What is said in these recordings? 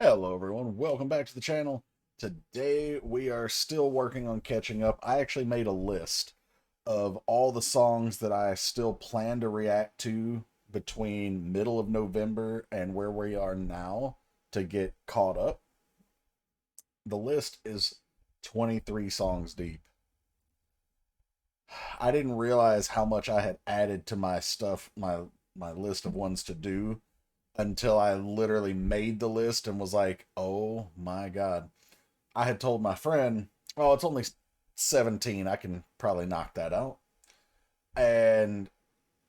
Hello everyone, welcome back to the channel. Today we are still working on catching up. I actually made a list of all the songs that I still plan to react to between middle of November and where we are now to get caught up. The list is 23 songs deep. I didn't realize how much I had added to my stuff, my list of ones to do, until I literally made the list and was like, oh my God. I had told my friend, oh, it's only 17. I can probably knock that out. And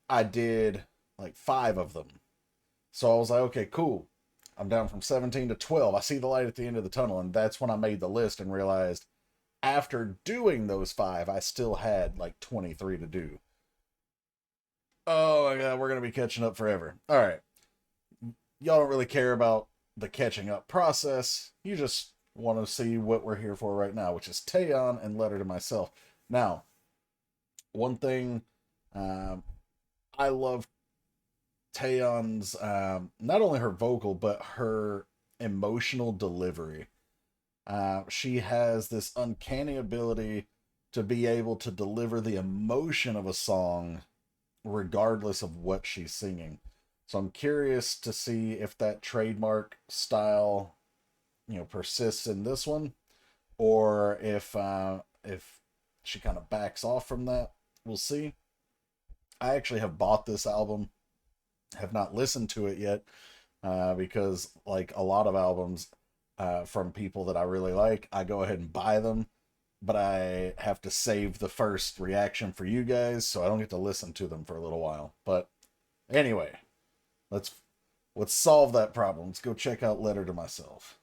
I did like 5 of them. So I was like, okay, cool. I'm down from 17 to 12. I see the light at the end of the tunnel. And that's when I made the list and realized after doing those 5, I still had like 23 to do. Oh my God, we're going to be catching up forever. All right. Y'all don't really care about the catching up process. You just want to see what we're here for right now, which is Taeyeon and Letter to Myself. Now, one thing, I love Taeyeon's, not only her vocal, but her emotional delivery. She has this uncanny ability to be able to deliver the emotion of a song regardless of what she's singing. So I'm curious to see if that trademark style, persists in this one, or if she kind of backs off from that. We'll see. I actually have bought this album, have not listened to it yet, because like a lot of albums from people that I really like, I go ahead and buy them, but I have to save the first reaction for you guys, so I don't get to listen to them for a little while. But anyway. Let's solve that problem. Let's go check out Letter to Myself.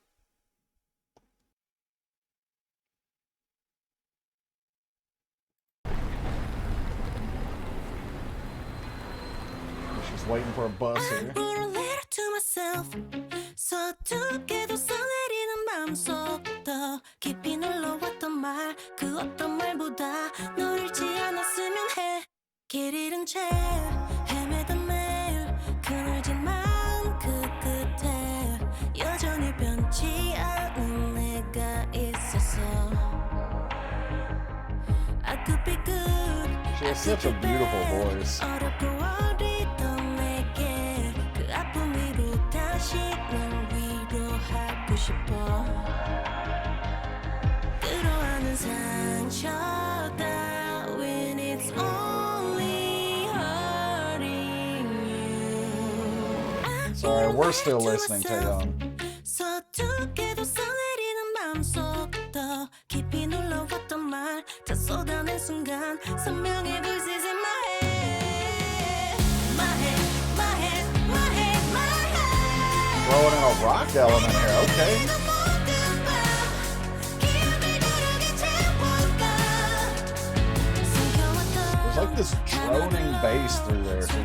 She's waiting for a bus here. She has such a beautiful voice. Sorry, we're still listening, Taeyeon. Throwing in a rock element here, okay. There's like this droning bass through there too.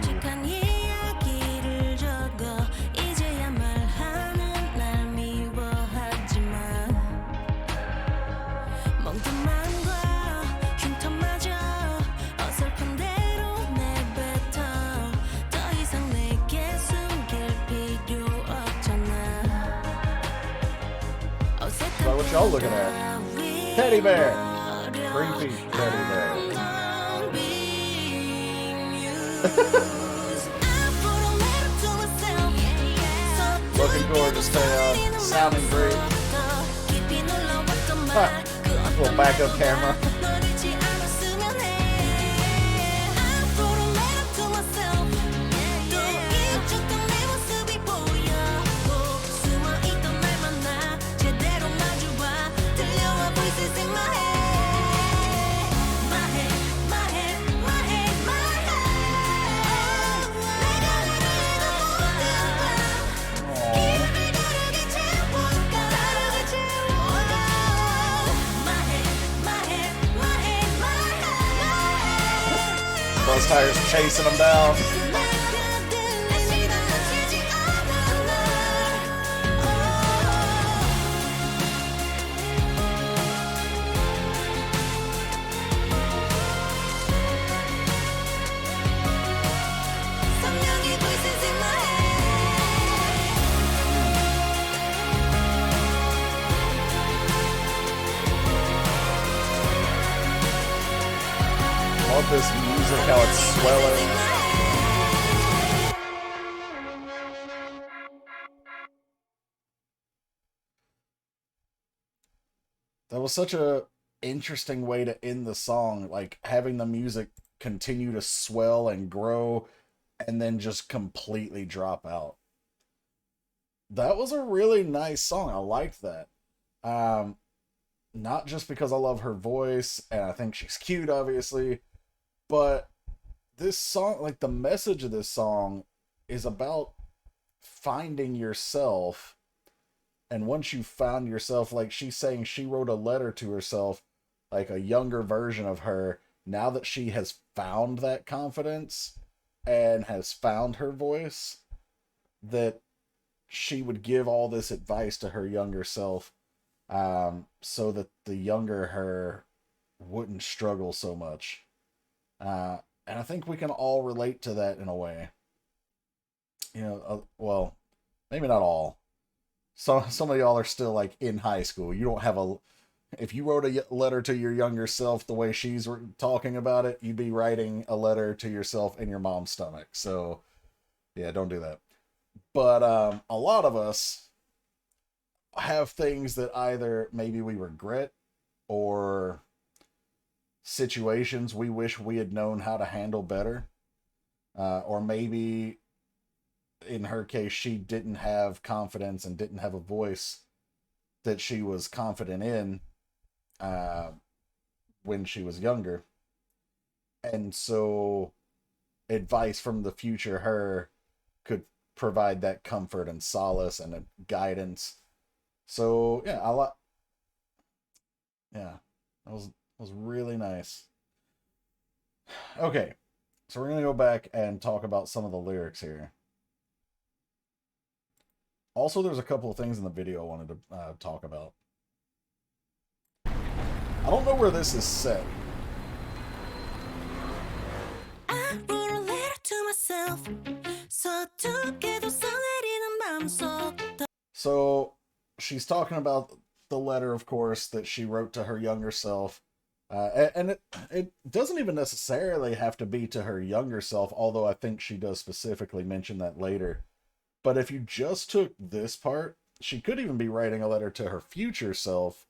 What y'all looking at? Teddy bear. Creepy teddy bear. Looking gorgeous, Taeyeon. Sounding great. Little backup camera. Bus tires chasing them down. love this music, how it's swelling. That was such a interesting way to end the song, like having the music continue to swell and grow and then just completely drop out. That was a really nice song. I liked that. Um, Not just because I love her voice and I think she's cute, obviously, but this song, like the message of this song, is about finding yourself. And once you found yourself, like she's saying, she wrote a letter to herself, like a younger version of her, now that she has found that confidence and has found her voice, that she would give all this advice to her younger self, so that the younger her wouldn't struggle so much. And I think we can all relate to that in a way. Well, maybe not all. Some of y'all are still like in high school. You don't have a. If you wrote a letter to your younger self the way she's talking about it, you'd be writing a letter to yourself in your mom's stomach. So, yeah, don't do that. But a lot of us have things that either maybe we regret or situations we wish we had known how to handle better. Or maybe in her case, she didn't have confidence and didn't have a voice that she was confident in uh, when she was younger. And so advice from the future her could provide that comfort and solace and guidance. So yeah, yeah, that was really nice. Okay, so we're gonna go back and talk about some of the lyrics here. Also, there's a couple of things in the video I wanted to talk about. I don't know where this is set. I wrote a letter to myself. So she's talking about the letter, of course, that she wrote to her younger self. And it doesn't even necessarily have to be to her younger self, although I think she does specifically mention that later. But if you just took this part, she could even be writing a letter to her future self,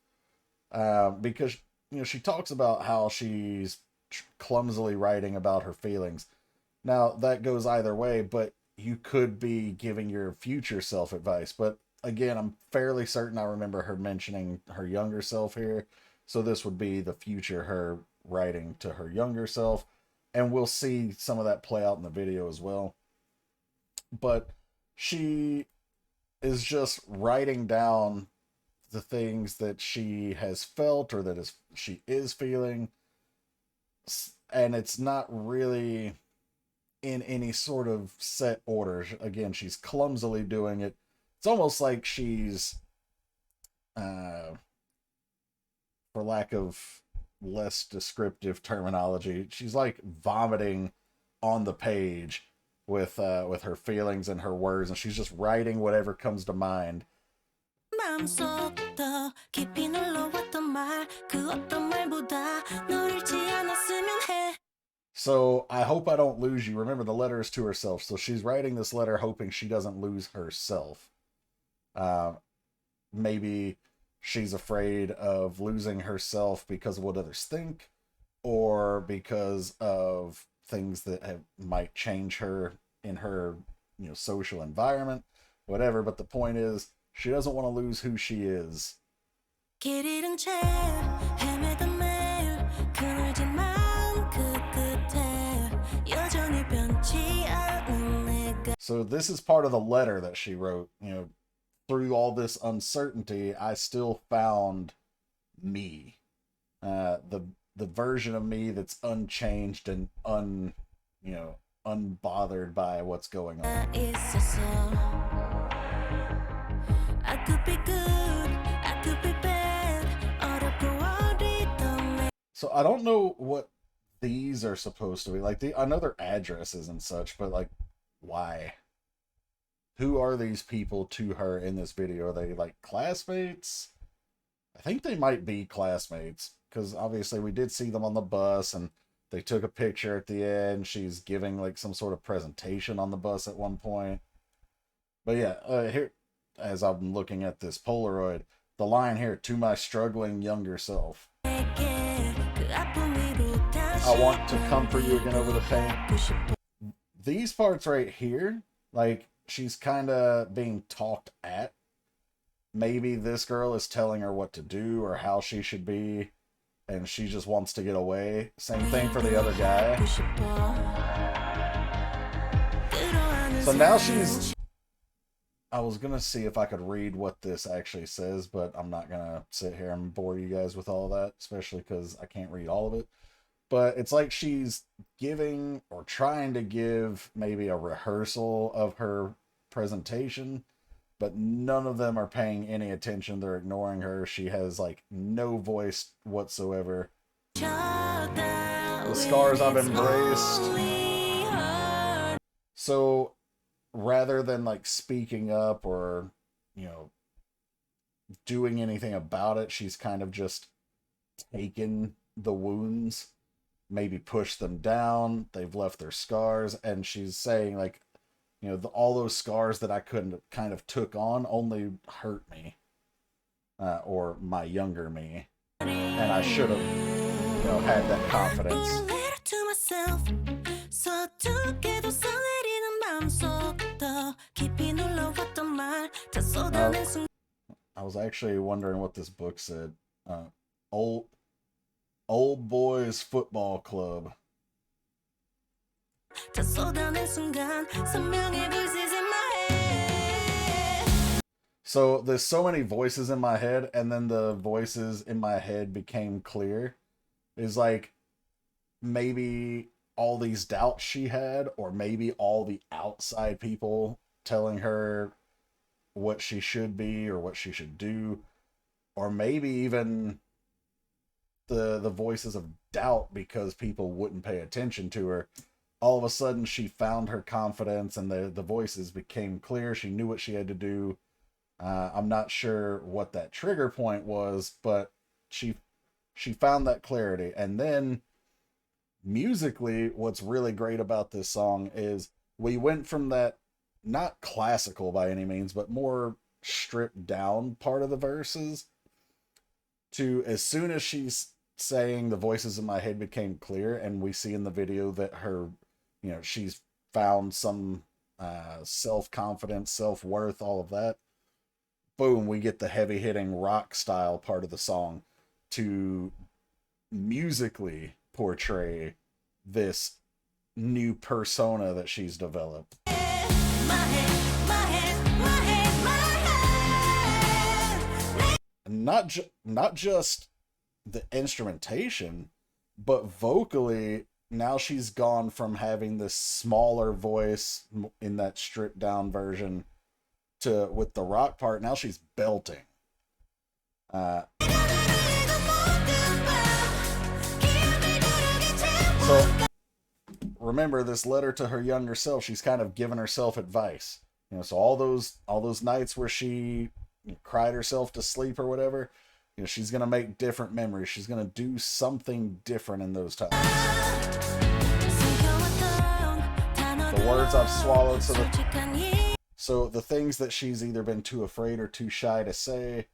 because she talks about how she's clumsily writing about her feelings. Now that goes either way, but you could be giving your future self advice. But again, I'm fairly certain I remember her mentioning her younger self here, so this would be the future her writing to her younger self, and we'll see some of that play out in the video as well. But she is just writing down the things that she has felt or that she is feeling, and it's not really in any sort of set order. Again, she's clumsily doing it. It's almost like she's, for lack of less descriptive terminology, she's like vomiting on the page with her feelings and her words, and she's just writing whatever comes to mind. So I hope I don't lose you. Remember, the letter is to herself, so she's writing this letter hoping she doesn't lose herself. Maybe she's afraid of losing herself because of what others think, or because of things that might change her in her social environment, whatever. But the point is, she doesn't want to lose who she is. So this is part of the letter that she wrote. Through all this uncertainty, I still found me, the version of me that's unchanged and unbothered by what's going on. I could be good, I could be bad. So I don't know what these are supposed to be. Like, I know their addresses and such, but like, why? Who are these people to her in this video? Are they like classmates? I think they might be classmates, because obviously we did see them on the bus, and They took a picture at the end. She's giving like some sort of presentation on the bus at one point. But yeah, here, as I'm looking at this Polaroid, the line here, "To my struggling younger self. I want to comfort you again over the pain." These parts right here, like, she's kind of being talked at. Maybe this girl is telling her what to do or how she should be, and she just wants to get away. Same thing for the other guy. So now she's... I was going to see if I could read what this actually says, but I'm not going to sit here and bore you guys with all that, especially because I can't read all of it. But it's like she's giving or trying to give maybe a rehearsal of her presentation, but none of them are paying any attention. They're ignoring her. She has like no voice whatsoever. The scars I've embraced. So rather than like speaking up or, you know, doing anything about it, she's kind of just taken the wounds, maybe pushed them down. They've left their scars, and she's saying like, you know, all those scars that I couldn't kind of took on only hurt me, or my younger me, and I should have, you know, had that confidence. I was actually wondering what this book said. Old Boys Football Club. So there's so many voices in my head, and then the voices in my head became clear. It's like maybe all these doubts she had, or maybe all the outside people telling her what she should be or what she should do, or maybe even the voices of doubt because people wouldn't pay attention to her. All of a sudden she found her confidence, and the voices became clear. She knew what she had to do. I'm not sure what that trigger point was, but she found that clarity. And then musically, what's really great about this song is we went from that, not classical by any means, but more stripped down part of the verses, to as soon as she's saying the voices in my head became clear, and we see in the video that her, you know, she's found some self-confidence, self-worth, all of that. Boom, we get the heavy-hitting rock style part of the song to musically portray this new persona that she's developed. Not just the instrumentation, but vocally, now she's gone from having this smaller voice in that stripped down version to, with the rock part, now she's belting. So remember, this letter to her younger self, she's kind of giving herself advice. You know, so all those nights where she cried herself to sleep or whatever, you know, she's gonna make different memories. She's gonna do something different in those times. The words I've swallowed, so the things that she's either been too afraid or too shy to say,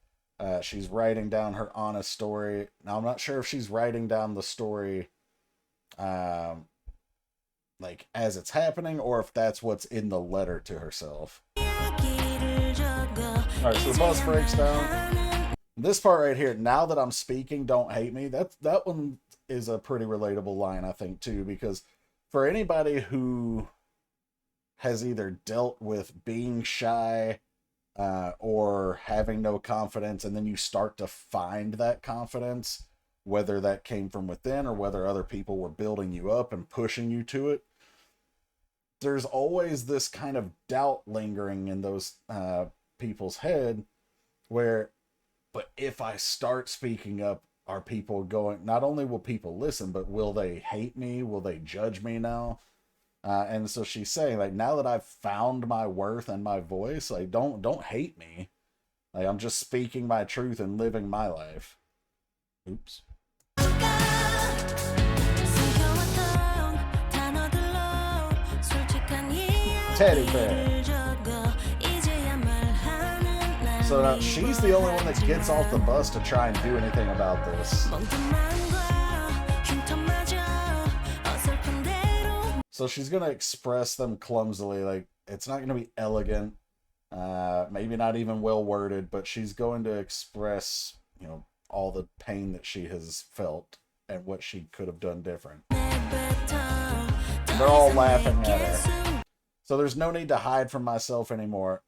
she's writing down her honest story. Now, I'm not sure if she's writing down the story like as it's happening, or if that's what's in the letter to herself. Alright, so the bus breaks down. This part right here, "Now that I'm speaking, don't hate me," that one is a pretty relatable line, I think, too, because for anybody who has either dealt with being shy or having no confidence, and then you start to find that confidence, whether that came from within or whether other people were building you up and pushing you to it, there's always this kind of doubt lingering in those people's head where, but if I start speaking up, are people going, not only will people listen, but will they hate me? Will they judge me now? And so she's saying, like, now that I've found my worth and my voice, like, don't hate me. Like, I'm just speaking my truth and living my life. Oops. teddy bear. So now she's the only one that gets off the bus to try and do anything about this. So she's going to express them clumsily. Like, it's not going to be elegant, maybe not even well worded, but she's going to express, you know, all the pain that she has felt and what she could have done different. And they're all laughing at her. So there's no need to hide from myself anymore.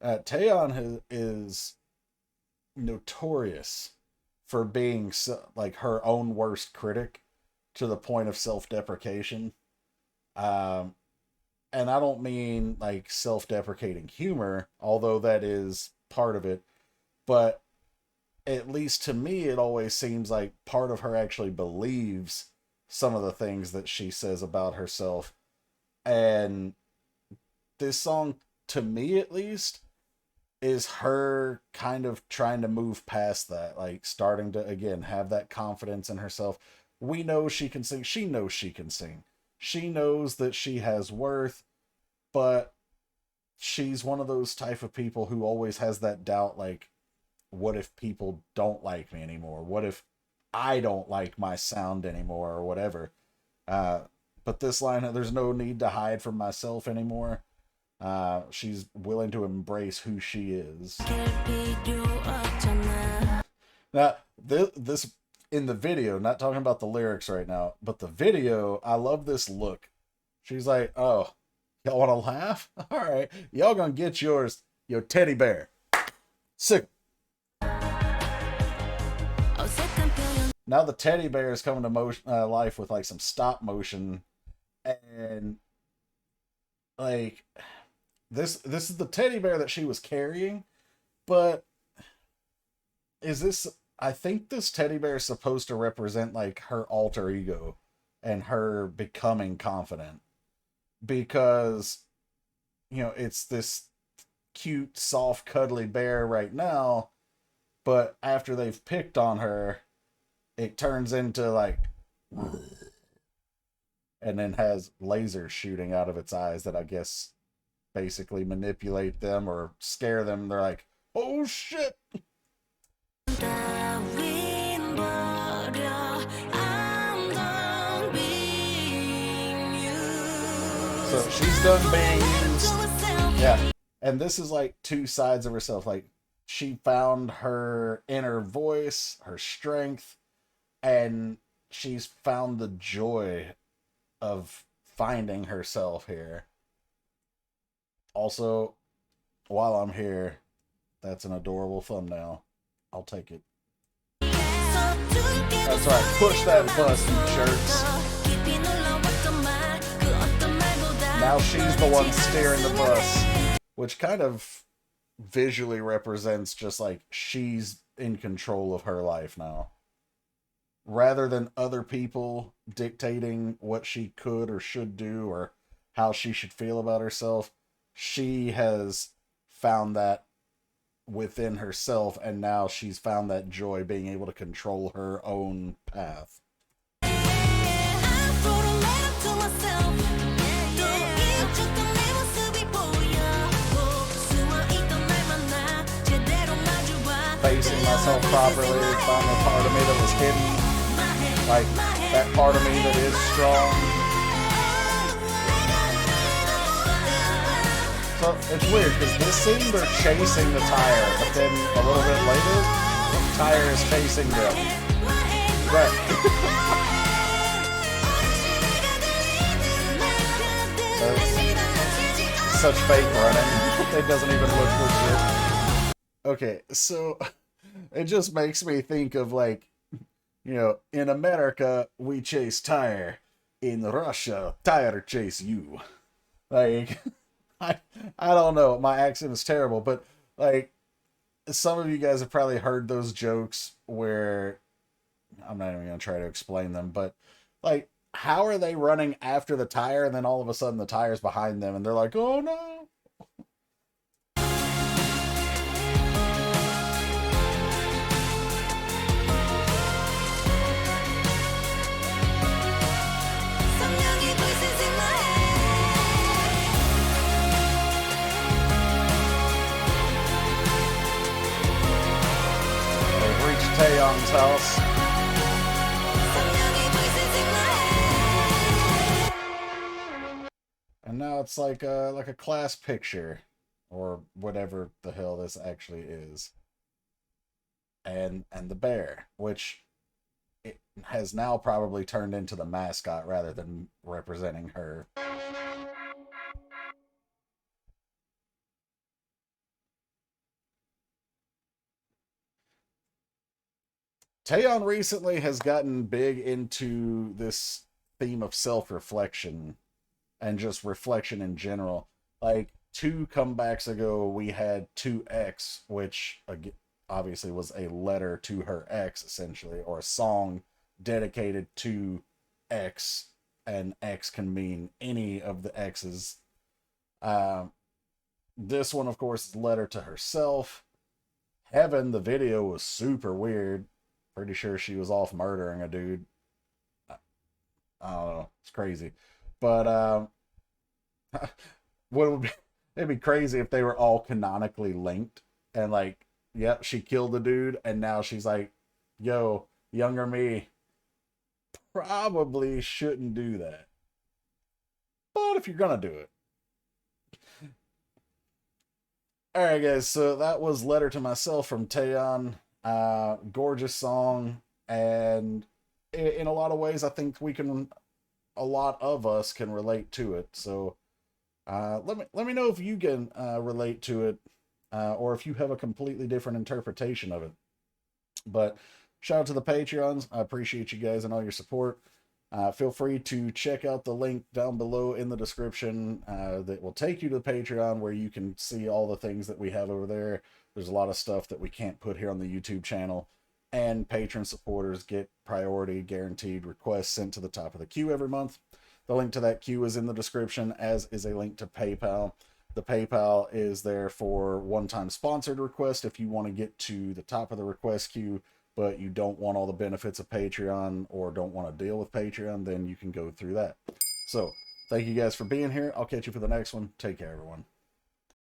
Taeyeon is notorious for being like her own worst critic to the point of self-deprecation. And I don't mean like self-deprecating humor, although that is part of it. But at least to me, it always seems like part of her actually believes some of the things that she says about herself. And this song, to me at least, is her kind of trying to move past that, like starting to, again, have that confidence in herself. We know she can sing. She knows she can sing. She knows that she has worth, but she's one of those type of people who always has that doubt, like, what if people don't like me anymore? What if I don't like my sound anymore or whatever? But this line, there's no need to hide from myself anymore. She's willing to embrace who she is. Now, this in the video, not talking about the lyrics right now, but the video, I love this look. She's like, oh, y'all want to laugh? All right, y'all gonna get yours, your teddy bear. Sick. Now the teddy bear is coming to life with like some stop motion, and like this is the teddy bear that she was carrying, but is this? I think this teddy bear is supposed to represent like her alter ego and her becoming confident, because you know it's this cute, soft, cuddly bear right now, but after they've picked on her, it turns into like, and then has lasers shooting out of its eyes that I guess basically manipulate them or scare them. They're like, oh shit. So she's done being used. Yeah. And this is like two sides of herself. Like, she found her inner voice, her strength, and she's found the joy of finding herself here. Also, while I'm here, that's an adorable thumbnail. I'll take it. That's right, push that bus, you jerks. Now she's the one steering the bus, which kind of visually represents just like she's in control of her life now. Rather than other people dictating what she could or should do or how she should feel about herself, she has found that within herself, and now she's found that joy being able to control her own path. Facing myself properly, found the part of me that was hidden. Like, that part of me that is strong. So, it's weird, because this scene, they're chasing the tire, but then a little bit later, the tire is chasing them. Right. Such fake running. It doesn't even look legit. Okay, so, it just makes me think of, like, you know, in America, we chase tire. In Russia, tire chase you. Like, I don't know. My accent is terrible, but, like, some of you guys have probably heard those jokes where, I'm not even going to try to explain them, but, like, how are they running after the tire, and then all of a sudden the tire's behind them, and they're like, oh no. Taeyeon's house. And now it's like a class picture, or whatever the hell this actually is. And the bear, which it has now probably turned into the mascot rather than representing her. Taeyeon recently has gotten big into this theme of self-reflection and just reflection in general. Like 2 comebacks ago, we had 2X, which obviously was a letter to her ex, essentially, or a song dedicated to X, and X can mean any of the X's. Um, this one, of course, is a letter to herself. Heaven, the video was super weird. Pretty sure she was off murdering a dude. I don't know. It's crazy. But what would be it'd be crazy if they were all canonically linked and like, yep, she killed the dude and now she's like, yo, younger me probably shouldn't do that. But if you're gonna do it. Alright guys, so that was Letter to Myself from Taeyeon. Gorgeous song, and in a lot of ways I think a lot of us can relate to it. So let me know if you can relate to it, or if you have a completely different interpretation of it. But shout out to the Patreons. I appreciate you guys and all your support. Feel free to check out the link down below in the description that will take you to the Patreon, where you can see all the things that we have over there. There's a lot of stuff that we can't put here on the YouTube channel. And patron supporters get priority guaranteed requests sent to the top of the queue every month. The link to that queue is in the description, as is a link to PayPal. The PayPal is there for one-time sponsored requests if you want to get to the top of the request queue, but you don't want all the benefits of Patreon or don't want to deal with Patreon, then you can go through that. So, thank you guys for being here. I'll catch you for the next one. Take care, everyone.